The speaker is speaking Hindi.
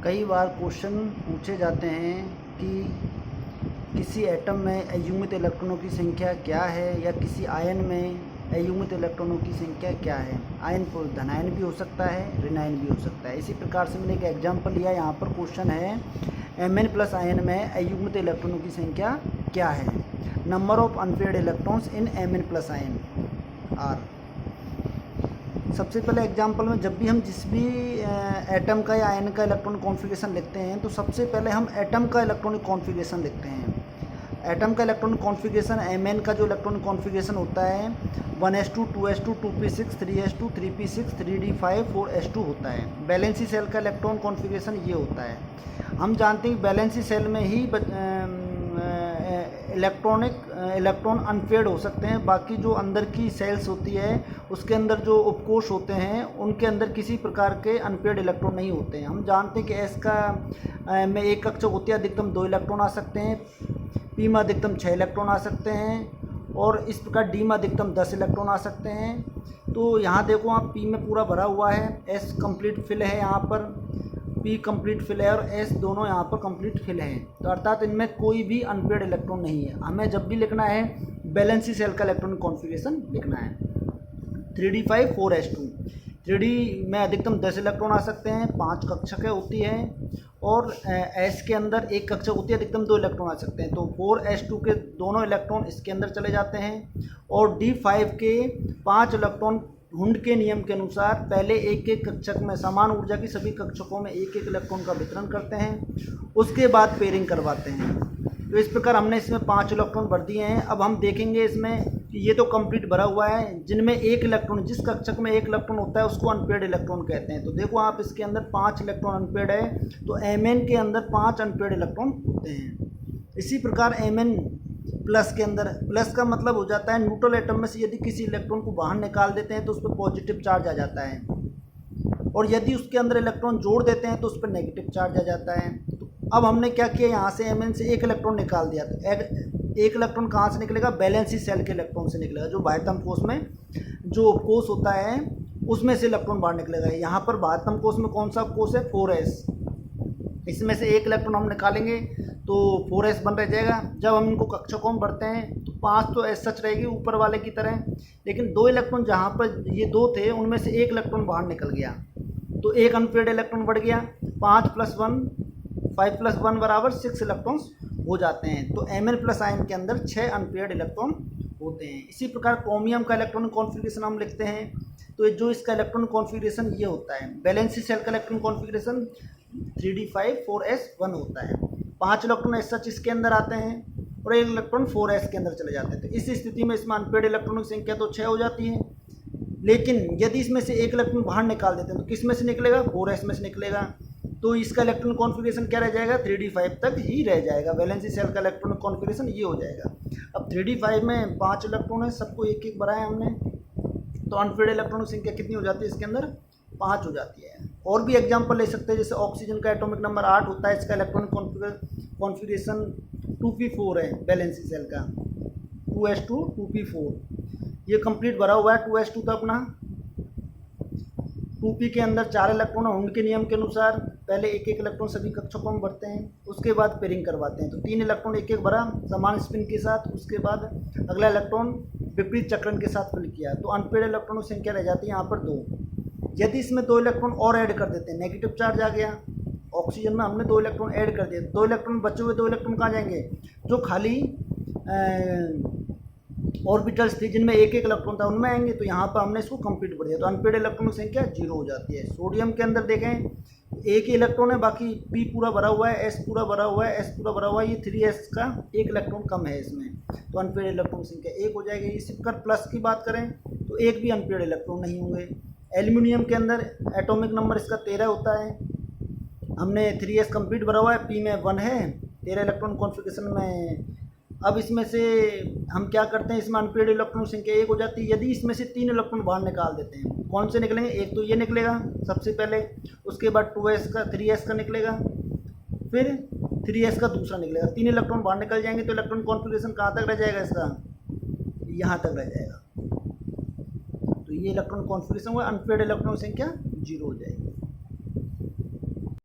कई बार क्वेश्चन पूछे जाते हैं कि किसी एटम में अयुग्मित इलेक्ट्रॉनों की संख्या क्या है या किसी आयन में अयुग्मित इलेक्ट्रॉनों की संख्या क्या है। आयन को धनायन भी हो सकता है, ऋणायन भी हो सकता है। इसी प्रकार से मैंने एक एग्जांपल लिया। यहाँ पर क्वेश्चन है Mn प्लस आयन में अयुग्मित इलेक्ट्रॉनों की संख्या क्या है। Number of unpaired electrons in Mn plus ion are. सबसे पहले एग्जांपल में जब भी हम जिस भी एटम का या आयन का इलेक्ट्रॉनिक कॉन्फ़िगरेशन लिखते हैं तो सबसे पहले हम एटम का इलेक्ट्रॉनिक कॉन्फ़िगरेशन लिखते हैं। एटम का इलेक्ट्रॉनिक कॉन्फ़िगरेशन Mn का जो इलेक्ट्रॉनिक कॉन्फ़िगरेशन होता है 1s2 2s2 2p6 3s2 3p6 3d5 4s2 होता है। बैलेंसी सेल का इलेक्ट्रॉन कॉन्फ़िगरेशन ये होता है। हम जानते हैं बैलेंसी सेल में ही इलेक्ट्रॉन अनपेयर्ड हो सकते हैं। बाकी जो अंदर की सेल्स होती है उसके अंदर जो उपकोष होते हैं उनके अंदर किसी प्रकार के अनपेयर्ड इलेक्ट्रॉन नहीं होते हैं। हम जानते हैं कि एस का में एक कक्षक होती है, अधिकतम 2 इलेक्ट्रॉन आ सकते हैं। पी में अधिकतम 6 इलेक्ट्रॉन आ सकते हैं और इस प्रकार डी में अधिकतम 10 इलेक्ट्रॉन आ सकते हैं। तो यहाँ देखो आप पी में पूरा भरा हुआ है, एस कंप्लीट फिल है, यहाँ पर पी कंप्लीट फिल है और एस दोनों यहाँ पर कंप्लीट फिल है। तो अर्थात इनमें कोई भी अनपेयर्ड इलेक्ट्रॉन नहीं है। हमें जब भी लिखना है बैलेंसी सेल का इलेक्ट्रॉनिक कॉन्फ़िगरेशन लिखना है। 3d5 4s2 3d में अधिकतम 10 इलेक्ट्रॉन आ सकते हैं, 5 कक्षकें होती हैं और एस के अंदर एक कक्षक होती है, अधिकतम 2 इलेक्ट्रॉन आ सकते हैं। तो 4s2 के दोनों इलेक्ट्रॉन इसके अंदर चले जाते हैं और d5 के 5 इलेक्ट्रॉन हुंड के नियम के अनुसार पहले एक एक कक्षक में समान ऊर्जा की सभी कक्षकों में एक एक इलेक्ट्रॉन का वितरण करते हैं, उसके बाद पेयरिंग करवाते हैं। तो इस प्रकार हमने इसमें 5 इलेक्ट्रॉन भर दिए हैं। अब हम देखेंगे इसमें कि ये तो कंप्लीट भरा हुआ है, जिनमें एक इलेक्ट्रॉन, जिस कक्षक में एक इलेक्ट्रॉन होता है उसको अनपेयर्ड इलेक्ट्रॉन कहते हैं। तो देखो आप इसके अंदर 5 इलेक्ट्रॉन अनपेयर्ड है, तो Mn के अंदर 5 अनपेयर्ड इलेक्ट्रॉन होते हैं। इसी प्रकार Mn प्लस के अंदर, प्लस का मतलब हो जाता है न्यूट्रल एटम में से यदि किसी इलेक्ट्रॉन को बाहर निकाल देते हैं तो उस पर पॉजिटिव चार्ज आ जाता है और यदि उसके अंदर इलेक्ट्रॉन जोड़ देते हैं तो उस पर नेगेटिव चार्ज आ जाता है। तो अब हमने क्या किया, यहाँ से Mn से एक इलेक्ट्रॉन निकाल दिया। तो एक इलेक्ट्रॉन कहाँ से निकलेगा, बैलेंसी सेल के इलेक्ट्रॉन से निकलेगा। जो बाह्यतम कोष में जो कोष होता है उसमें से इलेक्ट्रॉन बाहर निकलेगा। यहाँ पर बाह्यतम कोष में कौन सा कोष है, 4s, इसमें से एक इलेक्ट्रॉन हम निकालेंगे तो 4s बन रह जाएगा। जब हम इनको कक्षकों में भरते हैं तो 5 तो एस सच रहेगी ऊपर वाले की तरह, लेकिन 2 इलेक्ट्रॉन जहाँ पर ये 2 थे उनमें से एक इलेक्ट्रॉन बाहर निकल गया तो एक अनपेयर्ड इलेक्ट्रॉन बढ़ गया। 5 + 1 5 + 1 बराबर 6 इलेक्ट्रॉन्स हो जाते हैं। तो Mn प्लस आयन के अंदर 6 अनपेयर्ड इलेक्ट्रॉन होते हैं। इसी प्रकार क्रोमियम का इलेक्ट्रॉनिक कॉन्फ़िगरेशन हम लिखते हैं। तो जो इसका इलेक्ट्रॉनिक कॉन्फ़िगरेशन ये होता है, बैलेंसी सेल का इलेक्ट्रॉनिक कॉन्फ़िगरेशन 3d5 4s1 होता है। 5 इलेक्ट्रॉन एस सच इसके अंदर आते हैं और एक इलेक्ट्रॉन 4s के अंदर चले जाते हैं। तो इस स्थिति में इसमें अनपेयर्ड इलेक्ट्रॉनों की संख्या तो 6 हो जाती है, लेकिन यदि इसमें से एक इलेक्ट्रॉन बाहर निकाल देते हैं तो किस में से निकलेगा, 4s में से निकलेगा। तो इसका इलेक्ट्रॉनिक कॉन्फ़िगरेशन क्या रह जाएगा, 3d5 तक ही रह जाएगा। वैलेंसी सेल का इलेक्ट्रॉनिक कॉन्फ़िगरेशन ये हो जाएगा। अब 3d5 में 5 इलेक्ट्रॉन है, सबको एक एक भरा है हमने, तो अनपेयर्ड इलेक्ट्रॉन की संख्या कितनी हो जाती है, इसके अंदर 5 हो जाती है। और भी एग्जांपल ले सकते हैं, जैसे ऑक्सीजन का एटॉमिक नंबर 8 होता है, इसका इलेक्ट्रॉनिक कॉन्फ़िगरेशन 2p4 है बैलेंसी सेल का, 2s2 2p4। ये कंप्लीट भरा हुआ है 2s2 तक अपना। 2p के अंदर 4 इलेक्ट्रॉन हुंड के नियम के अनुसार पहले एक एक इलेक्ट्रॉन सभी कक्षकों में भरते हैं, उसके बाद पेयरिंग करवाते हैं। तो 3 इलेक्ट्रॉन एक एक भरा समान स्पिन के साथ, उसके बाद अगला इलेक्ट्रॉन विपरीत चक्रण के साथ फिल किया। तो अनपेयर्ड इलेक्ट्रॉनों की संख्या रह जाती है यहाँ पर 2। यदि इसमें 2 इलेक्ट्रॉन और ऐड कर देते हैं, नेगेटिव चार्ज आ गया, ऑक्सीजन में हमने 2 इलेक्ट्रॉन ऐड कर दिए, 2 इलेक्ट्रॉन बचे हुए 2 इलेक्ट्रॉन कहाँ जाएंगे, जो खाली ऑर्बिटल्स थी जिनमें एक एक इलेक्ट्रॉन था उनमें आएंगे। तो यहाँ पर हमने इसको कंप्लीट कर दिया, तो अनपेयर्ड इलेक्ट्रॉन की संख्या 0 हो जाती है। सोडियम के अंदर देखें एक ही इलेक्ट्रॉन है, बाकी P पूरा भरा हुआ है, S पूरा भरा हुआ है, S पूरा भरा हुआ है, ये 3s का एक इलेक्ट्रॉन कम है इसमें, तो अनपेयर्ड इलेक्ट्रॉन की संख्या 1 हो जाएगी। इसी प्रकार प्लस की बात करें तो एक भी अनपेयर्ड इलेक्ट्रॉन नहीं होंगे। एल्यूमिनियम के अंदर एटॉमिक नंबर इसका 13 होता है, हमने 3s कंप्लीट भरा हुआ है, P में 1 है, 13 इलेक्ट्रॉन कॉन्फ़िगरेशन में। अब इसमें से हम क्या करते हैं, इसमें अनपेयर्ड इलेक्ट्रॉन की संख्या 1 हो जाती है। यदि इसमें से 3 इलेक्ट्रॉन बाहर निकाल देते हैं, कौन से निकलेंगे, एक तो ये निकलेगा सबसे पहले, उसके बाद 2s का 3s का निकलेगा, फिर 3s का दूसरा निकलेगा। 3 इलेक्ट्रॉन बाहर निकल जाएंगे तो इलेक्ट्रॉन कॉन्फ़िगरेशन कहाँ तक रह जाएगा, इसका यहाँ तक रह जाएगा। तो ये इलेक्ट्रॉन कॉन्फ़िगरेशन हुआ, अनपेयर्ड इलेक्ट्रॉन की संख्या 0 हो जाएगी।